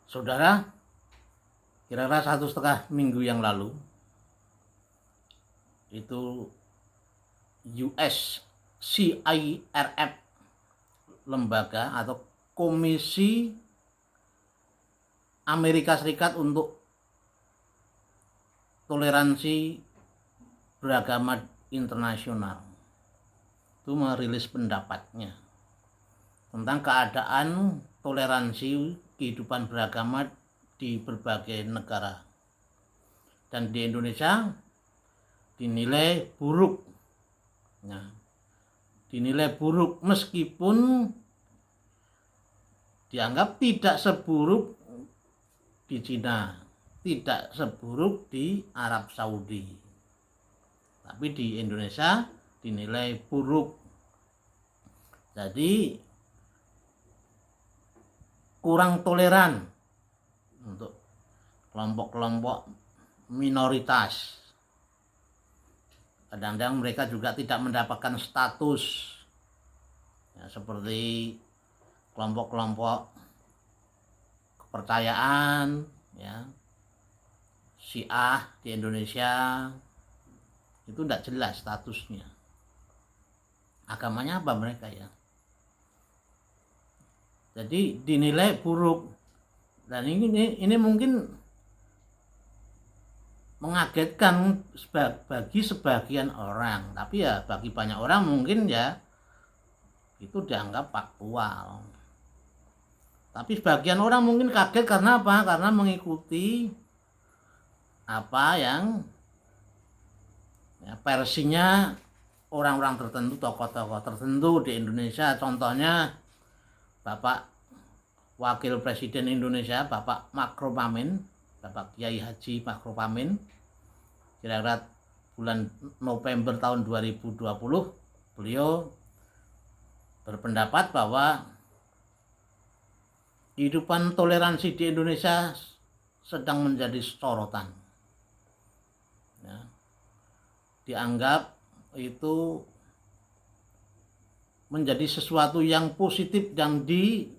Saudara, kira-kira 1,5 minggu yang lalu itu US CIRF, lembaga atau Komisi Amerika Serikat untuk Toleransi Beragama Internasional, itu merilis pendapatnya tentang keadaan toleransi kehidupan beragama di berbagai negara, dan di Indonesia dinilai buruk. Nah, dinilai buruk meskipun dianggap tidak seburuk di Cina, tidak seburuk di Arab Saudi, tapi di Indonesia dinilai buruk. Jadi kurang toleran untuk kelompok-kelompok minoritas. Kadang-kadang mereka juga tidak mendapatkan status ya, seperti kelompok-kelompok kepercayaan ya, Syiah di Indonesia itu tidak jelas statusnya, agamanya apa mereka ya. Jadi dinilai buruk, dan ini mungkin mengagetkan bagi sebagian orang, tapi ya bagi banyak orang mungkin ya itu dianggap faktual. Tapi sebagian orang mungkin kaget karena apa? Karena mengikuti apa yang ya, versinya orang-orang tertentu, tokoh-tokoh tertentu di Indonesia. Contohnya Bapak Wakil Presiden Indonesia, Bapak Ma'ruf Amin, Bapak Kiai Haji Ma'ruf Amin, kira-kira bulan November tahun 2020, beliau berpendapat bahwa kehidupan toleransi di Indonesia sedang menjadi sorotan. Ya, dianggap itu menjadi sesuatu yang positif dan dicontoh,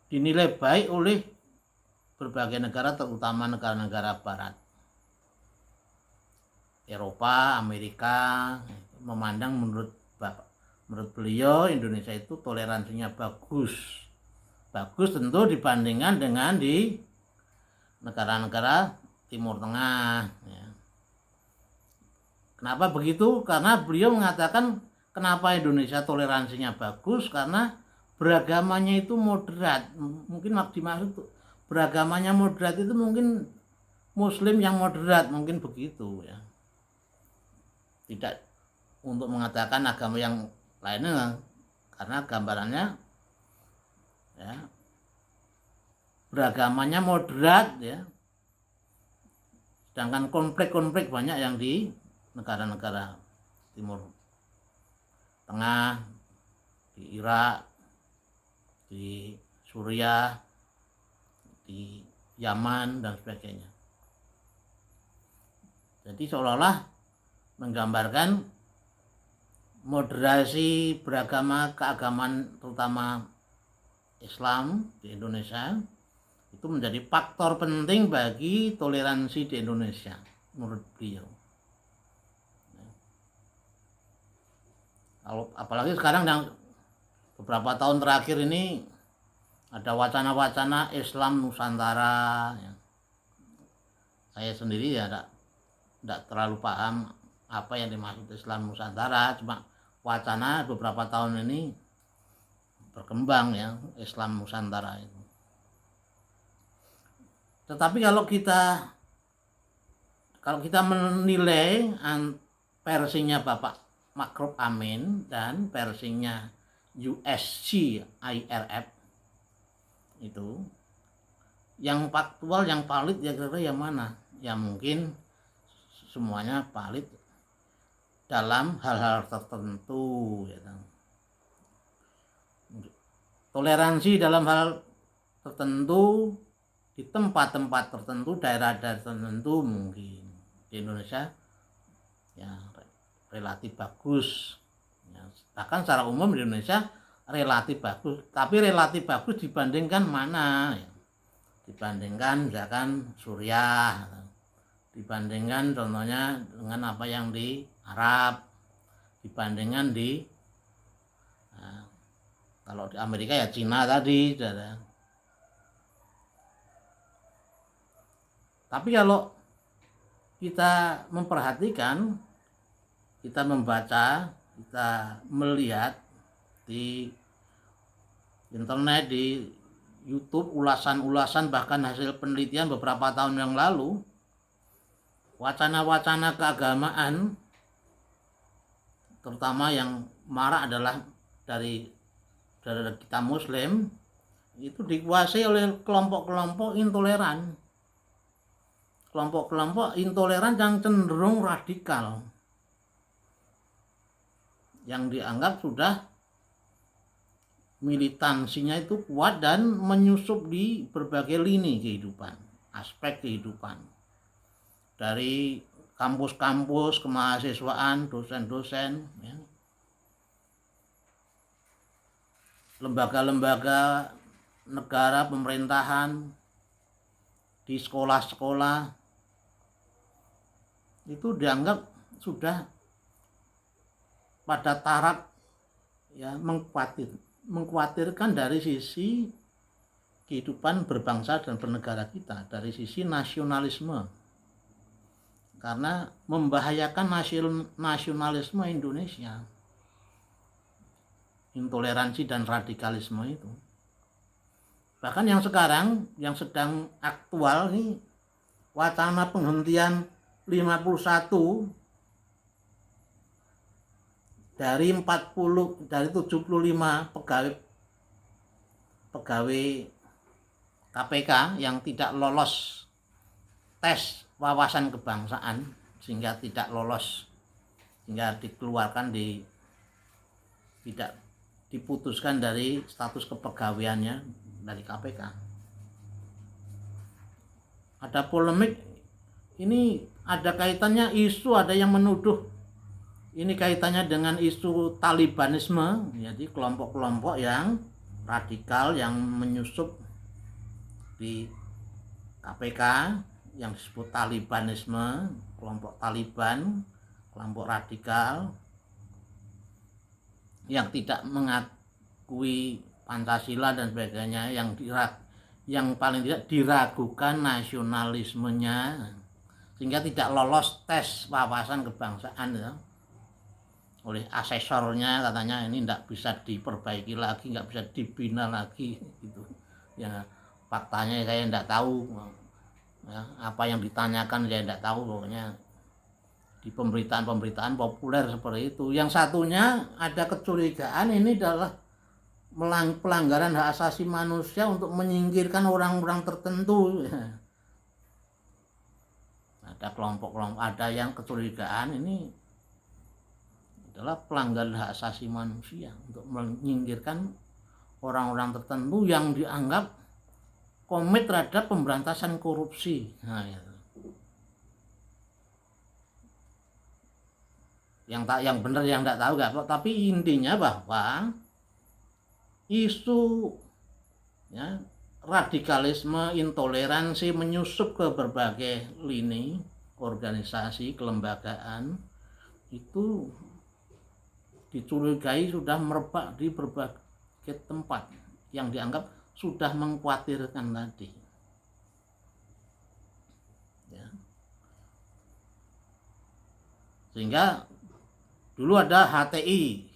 dinilai baik oleh berbagai negara, terutama negara-negara barat, Eropa, Amerika, memandang menurut beliau Indonesia itu toleransinya bagus tentu dibandingkan dengan di negara-negara Timur Tengah ya. Kenapa begitu? Karena beliau mengatakan kenapa Indonesia toleransinya bagus, karena beragamanya itu moderat. Mungkin dimaksud beragamanya moderat itu mungkin Muslim yang moderat, mungkin begitu ya. Tidak untuk mengatakan agama yang lainnya, karena gambarannya ya beragamanya moderat ya, sedangkan konflik-konflik banyak yang di negara-negara Timur Tengah, di Irak, di Suriah, di Yaman dan sebagainya. Jadi seolah-olah menggambarkan moderasi beragama, keagamaan terutama Islam di Indonesia itu menjadi faktor penting bagi toleransi di Indonesia menurut beliau. Apalagi sekarang yang beberapa tahun terakhir ini ada wacana-wacana Islam Nusantara ya. Saya sendiri ya tidak terlalu paham apa yang dimaksud Islam Nusantara, cuma wacana beberapa tahun ini berkembang ya, Islam Nusantara itu. Tetapi kalau kita menilai versinya Bapak Ma'ruf Amin dan versinya USCIRF itu, yang faktual, yang valid ya kira-kira yang mana? Ya mungkin semuanya valid dalam hal-hal tertentu ya. Toleransi dalam hal tertentu di tempat-tempat tertentu, daerah-daerah tertentu mungkin di Indonesia ya relatif bagus ya. Bahkan secara umum di Indonesia relatif bagus, tapi relatif bagus dibandingkan mana ya? Dibandingkan misalkan Suriah, dibandingkan contohnya dengan apa yang di Arab, dibandingkan di kalau di Amerika ya Cina tadi. Tapi kalau kita memperhatikan, kita membaca, kita melihat di internet, di YouTube, ulasan-ulasan bahkan hasil penelitian beberapa tahun yang lalu, wacana-wacana keagamaan terutama yang marak adalah dari kita Muslim itu dikuasai oleh kelompok-kelompok intoleran. Kelompok-kelompok intoleran yang cenderung radikal, yang dianggap sudah militansinya itu kuat dan menyusup di berbagai lini kehidupan, aspek kehidupan, dari kampus-kampus, kemahasiswaan, dosen-dosen, ya, lembaga-lembaga negara, pemerintahan, di sekolah-sekolah, itu dianggap sudah pada taraf ya mengkhawatirkan dari sisi kehidupan berbangsa dan bernegara kita, dari sisi nasionalisme, karena membahayakan nasionalisme Indonesia, intoleransi dan radikalisme itu. Bahkan yang sekarang yang sedang aktual nih, wacana penghentian 51 dari 75 pegawai KPK yang tidak lolos tes wawasan kebangsaan, sehingga tidak lolos, sehingga dikeluarkan, tidak diputuskan dari status kepegawaiannya dari KPK. Ada polemik ini, ada kaitannya isu, ada yang menuduh ini kaitannya dengan isu Talibanisme, jadi kelompok-kelompok yang radikal yang menyusup di KPK yang disebut Talibanisme, kelompok Taliban, kelompok radikal yang tidak mengakui Pancasila dan sebagainya, yang paling tidak diragukan nasionalismenya, sehingga tidak lolos tes wawasan kebangsaan ya, oleh asesornya. Katanya ini tidak bisa diperbaiki lagi, nggak bisa dibina lagi gitu ya. Faktanya saya tidak tahu ya, apa yang ditanyakan saya tidak tahu, pokoknya di pemberitaan populer seperti itu. Yang satunya ada kecurigaan ini adalah pelanggaran hak asasi manusia untuk menyingkirkan orang-orang tertentu ya. Ada kelompok-kelompok, ada yang kecurigaan ini adalah pelanggaran hak asasi manusia untuk menyingkirkan orang-orang tertentu yang dianggap komit terhadap pemberantasan korupsi. Nah, ya. Yang benar yang tidak tahu nggak, tapi intinya bahwa isu ya, radikalisme, intoleransi menyusup ke berbagai lini organisasi kelembagaan itu dicurigai sudah merebak di berbagai tempat yang dianggap sudah mengkhawatirkan tadi ya. Sehingga dulu ada HTI,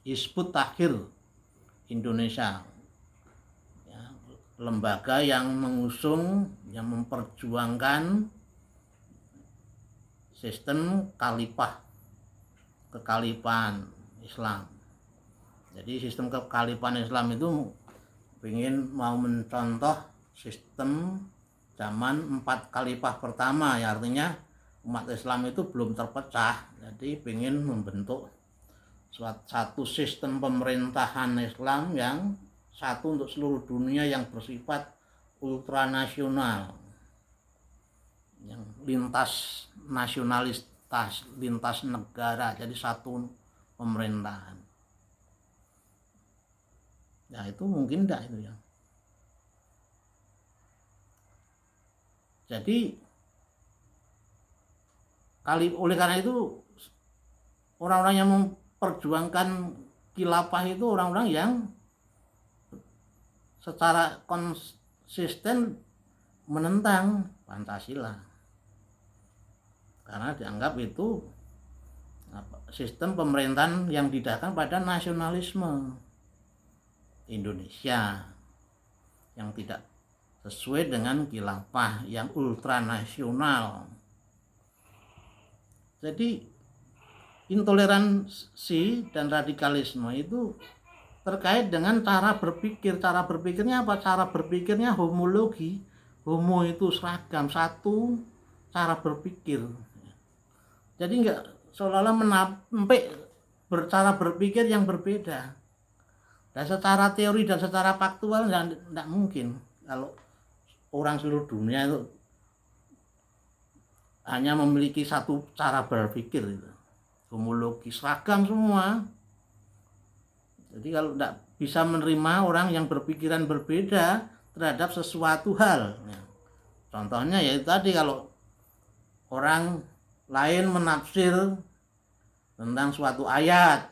Hizbut Tahrir Indonesia ya, lembaga yang mengusung, yang memperjuangkan sistem kekhalifahan Islam. Jadi sistem kekhalifahan Islam itu ingin mau mencontoh sistem zaman 4 khalifah pertama ya, artinya umat Islam itu belum terpecah, jadi ingin membentuk satu sistem pemerintahan Islam yang satu untuk seluruh dunia, yang bersifat ultranasional, yang lintas nasionalitas, lintas negara, jadi satu pemerintahan. Ya itu mungkin enggak itu ya. Jadi oleh karena itu orang-orang yang memperjuangkan khilafah itu orang-orang yang secara konsisten menentang Pancasila, karena dianggap itu sistem pemerintahan yang didasarkan pada nasionalisme Indonesia yang tidak sesuai dengan khilafah yang ultranasional. Jadi intoleransi dan radikalisme itu terkait dengan cara berpikir. Cara berpikirnya apa? Cara berpikirnya homologi. Homo itu seragam, satu cara berpikir. Jadi enggak seolah-olah menampik bercara berpikir yang berbeda. Dan secara teori dan secara faktual enggak mungkin kalau orang seluruh dunia itu hanya memiliki satu cara berpikir itu. Homologi, seragam semua. Jadi kalau tidak bisa menerima orang yang berpikiran berbeda terhadap sesuatu hal. Contohnya yaitu tadi, kalau orang lain menafsir tentang suatu ayat,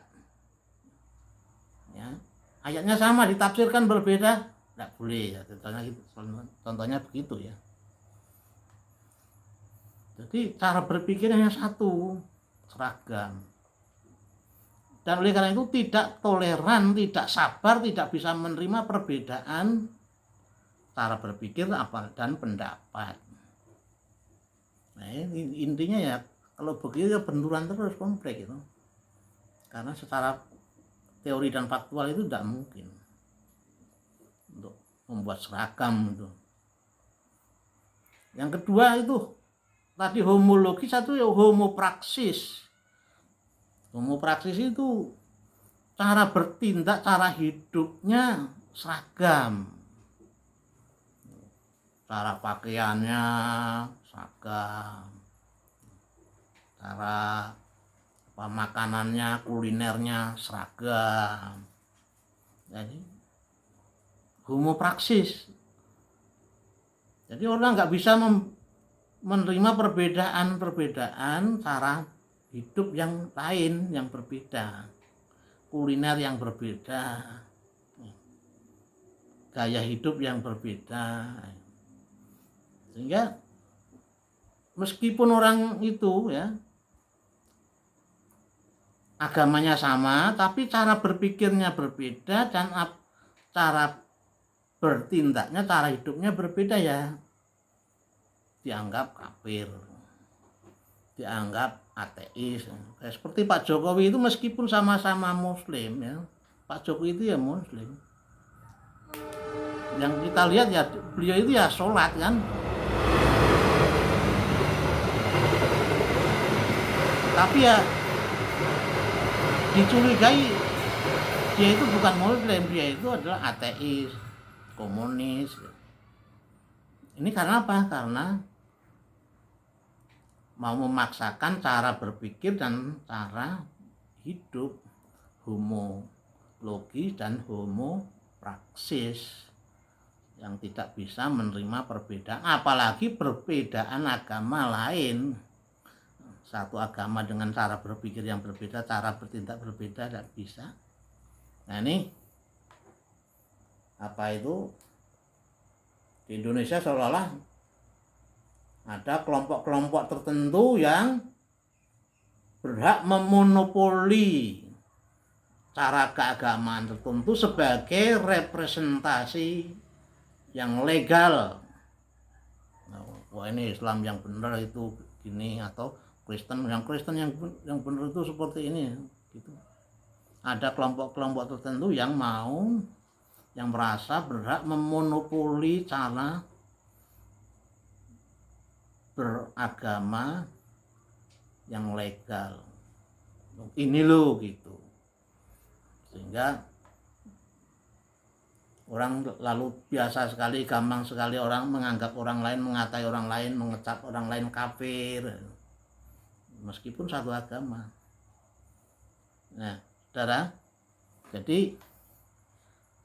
ya, ayatnya sama ditafsirkan berbeda, tidak boleh ya. Contohnya begitu ya. Jadi cara berpikirnya satu, seragam. Dan oleh karena itu tidak toleran, tidak sabar, tidak bisa menerima perbedaan cara berpikir dan pendapat. Nah, intinya ya kalau begitu ya benturan terus, konflik itu. Karena secara teori dan faktual itu tidak mungkin untuk membuat seragam itu. Yang kedua itu tadi homologi, satu ya homopraksis. Homopraksis itu cara bertindak, cara hidupnya seragam, cara pakaiannya seragam, cara makanannya, kulinernya seragam. Jadi homopraksis. Jadi orang nggak bisa menerima perbedaan cara hidup yang lain, yang berbeda, kuliner yang berbeda, gaya hidup yang berbeda. Sehingga meskipun orang itu ya agamanya sama, tapi cara berpikirnya berbeda dan cara bertindaknya, cara hidupnya berbeda, ya dianggap kafir, dianggap ateis. Seperti Pak Jokowi itu meskipun sama-sama muslim ya, Pak Jokowi itu ya muslim. Yang kita lihat ya beliau itu ya sholat kan, tapi ya dicurigai dia itu bukan muslim, dia itu adalah ateis, komunis. Ini karena apa? Karena mau memaksakan cara berpikir dan cara hidup, homologi dan homopraksis, yang tidak bisa menerima perbedaan, apalagi perbedaan agama lain. Satu agama dengan cara berpikir yang berbeda, cara bertindak berbeda, tidak bisa. Nah ini apa itu, di Indonesia seolah-olah ada kelompok-kelompok tertentu yang berhak memonopoli cara keagamaan tertentu sebagai representasi yang legal. Wah ini Islam yang benar itu gini, atau Kristen yang benar itu seperti ini gitu. Ada kelompok-kelompok tertentu yang merasa berhak memonopoli cara beragama yang legal. Ini loh gitu. Sehingga orang lalu biasa sekali, gampang sekali orang menganggap orang lain, mengatai orang lain, mengecap orang lain kafir meskipun satu agama. Nah, saudara, jadi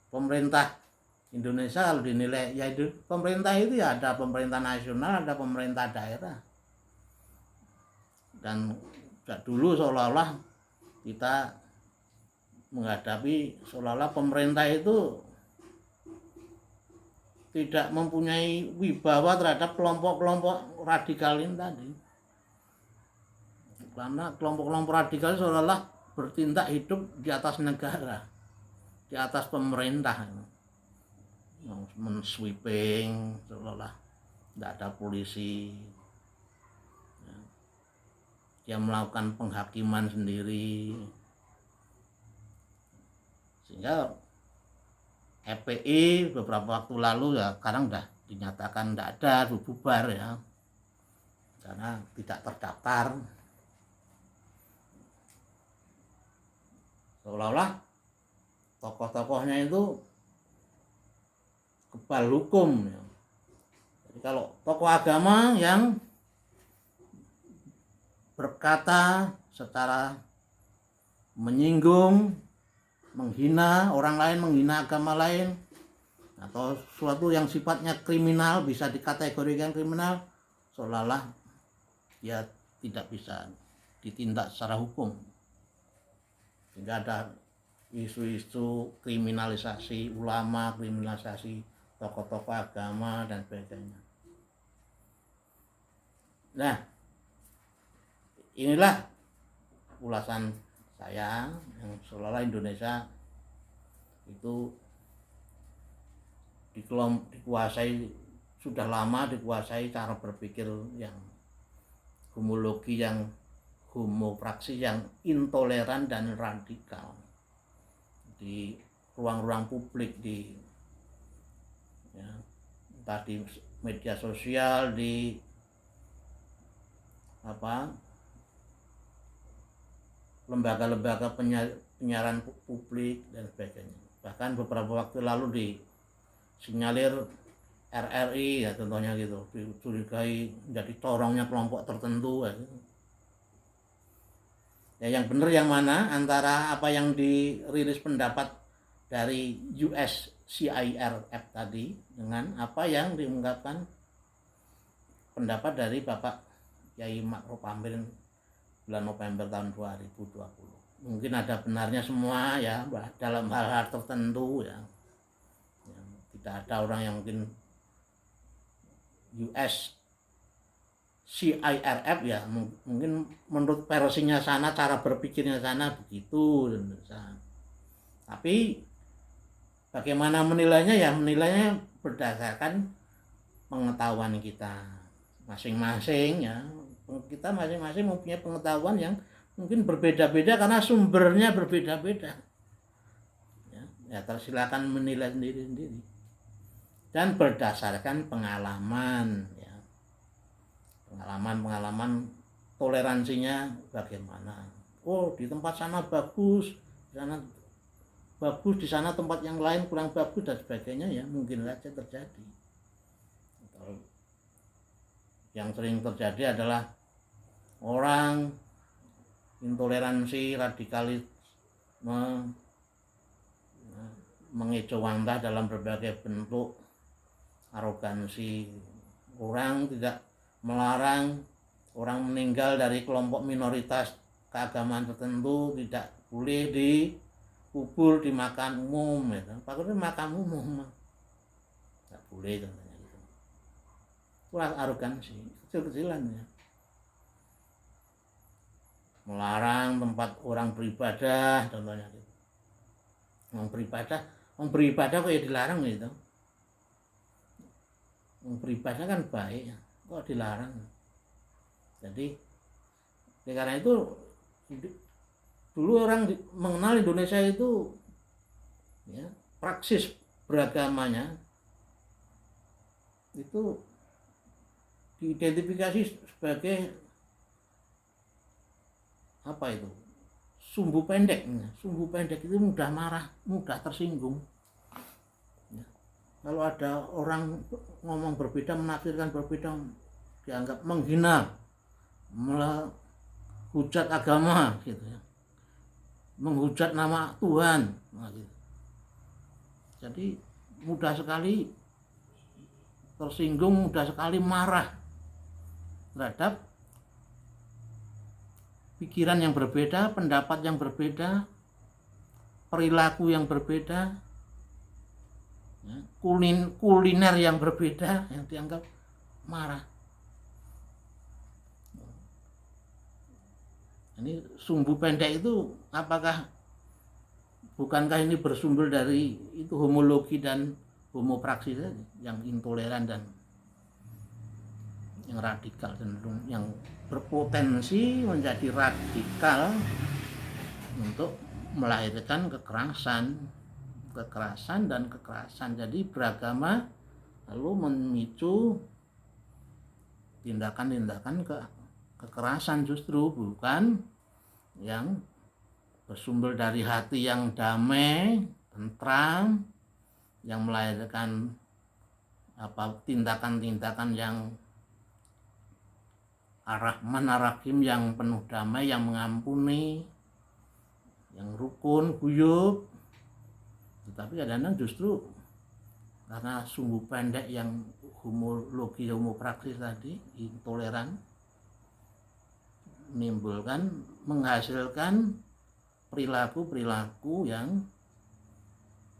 pemerintah Indonesia kalau dinilai ya itu pemerintah itu ya ada pemerintah nasional, ada pemerintah daerah. Dan dulu seolah-olah kita menghadapi seolah-olah pemerintah itu tidak mempunyai wibawa terhadap kelompok-kelompok radikal ini tadi. Karena kelompok-kelompok radikal seolah-olah bertindak hidup di atas negara, di atas pemerintah. Men-sweeping seolah-olah tidak ada polisi, dia melakukan penghakiman sendiri, sehingga FPI beberapa waktu lalu ya sekarang sudah dinyatakan tidak ada, bubar ya, karena tidak terdaftar. Seolah-olah tokoh-tokohnya itu kebal hukum ya. Jadi kalau tokoh agama yang berkata secara menyinggung, menghina orang lain, menghina agama lain, atau sesuatu yang sifatnya kriminal, bisa dikategorikan kriminal, seolah-olah dia tidak bisa ditindak secara hukum. Sehingga ada isu-isu kriminalisasi ulama, kriminalisasi tokoh-tokoh agama dan sebagainya. Nah, inilah ulasan saya yang seolah-olah Indonesia itu dikuasai, sudah lama dikuasai cara berpikir yang homologi, yang homopraksi, yang intoleran dan radikal di ruang-ruang publik, entah di media sosial, di lembaga-lembaga penyiaran publik dan sebagainya. Bahkan beberapa waktu lalu disinyalir RRI ya contohnya gitu, dicurigai menjadi corongnya kelompok tertentu ya gitu. Ya yang benar yang mana antara apa yang dirilis pendapat dari USCIRF tadi dengan apa yang diungkapkan pendapat dari Bapak Kyai Ma'ruf Amin bulan November tahun 2020. Mungkin ada benarnya semua ya dalam hal-hal tertentu ya. Tidak ada orang yang mungkin USCIRF ya mungkin menurut versinya sana, cara berpikirnya sana begitu. Tapi bagaimana menilainya ya, menilainya berdasarkan pengetahuan kita masing-masing ya. Kita masing-masing mempunyai pengetahuan yang mungkin berbeda-beda karena sumbernya berbeda-beda ya silakan menilai sendiri-sendiri dan berdasarkan pengalaman ya, pengalaman toleransinya bagaimana. Oh di tempat sana bagus, di sana bagus, di sana tempat yang lain kurang bagus dan sebagainya ya, mungkin saja terjadi. Yang sering terjadi adalah orang intoleransi, radikalisme, mengejawantah dalam berbagai bentuk, arogansi. Orang tidak melarang orang meninggal dari kelompok minoritas keagamaan tertentu tidak boleh dikubur di makam umum ya. Padahal makam umum tidak boleh contohnya gitu. Kurang arogansi, kecil-kecilan ya. Melarang tempat orang beribadah contohnya gitu. Orang beribadah kok ya dilarang gitu. Orang beribadah kan baik, kok dilarang. Jadi karena itu dulu orang mengenal Indonesia itu ya, praksis beragamanya itu diidentifikasi sebagai apa itu? Sumbu pendek. Sumbu pendek itu mudah marah, mudah tersinggung. Ya. Kalau ada orang ngomong berbeda, menafsirkan berbeda, dianggap menghina, menghujat agama, gitu ya, menghujat nama Tuhan, gitu. Jadi mudah sekali tersinggung, mudah sekali marah terhadap pikiran yang berbeda, pendapat yang berbeda, perilaku yang berbeda, kuliner yang berbeda yang dianggap marah. Ini sumbu pendek itu bukankah ini bersumber dari itu homologi dan homopraksis yang intoleran dan yang radikal, cenderung yang berpotensi menjadi radikal untuk melahirkan kekerasan dan kekerasan. Jadi beragama lalu memicu tindakan-tindakan kekerasan, justru bukan yang bersumber dari hati yang damai, tentram, yang melahirkan tindakan-tindakan yang ar-Rahman ar-Rahim, yang penuh damai, yang mengampuni, yang rukun, guyub. Tetapi kadang-kadang justru karena sumbu pendek yang homologi, homopraksis tadi, intoleran, menghasilkan perilaku-perilaku yang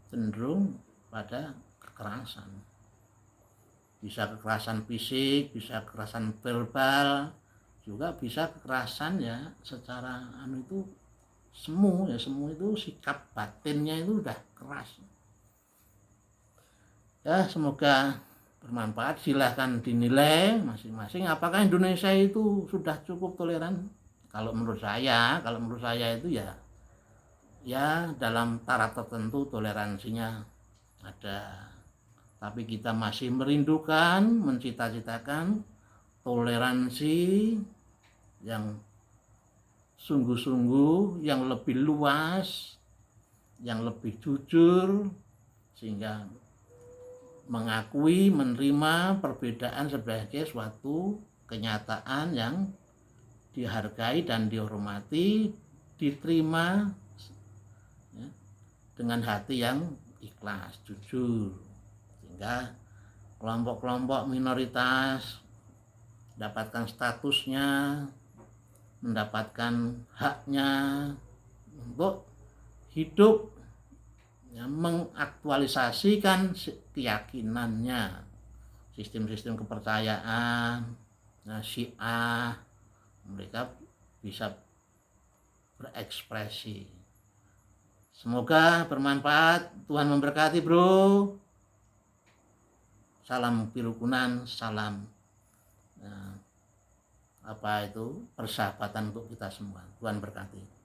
cenderung pada kekerasan. Bisa kekerasan fisik, bisa kekerasan verbal, juga bisa kekerasan ya secara itu semu itu sikap batinnya itu udah keras. Ya, semoga bermanfaat. Silahkan dinilai masing-masing apakah Indonesia itu sudah cukup toleran. Kalau menurut saya itu ya dalam taraf tertentu toleransinya ada, tapi kita masih merindukan, mencita-citakan toleransi yang sungguh-sungguh, yang lebih luas, yang lebih jujur, sehingga mengakui, menerima perbedaan sebagai suatu kenyataan yang dihargai dan dihormati, diterima ya, dengan hati yang ikhlas, jujur, sehingga kelompok-kelompok minoritas mendapatkan statusnya, mendapatkan haknya untuk hidup, ya, mengaktualisasikan keyakinannya, sistem-sistem kepercayaan, Syiah, mereka bisa berekspresi. Semoga bermanfaat. Tuhan memberkati, bro. Salam kerukunan, salam persahabatan untuk kita semua. Tuhan berkati.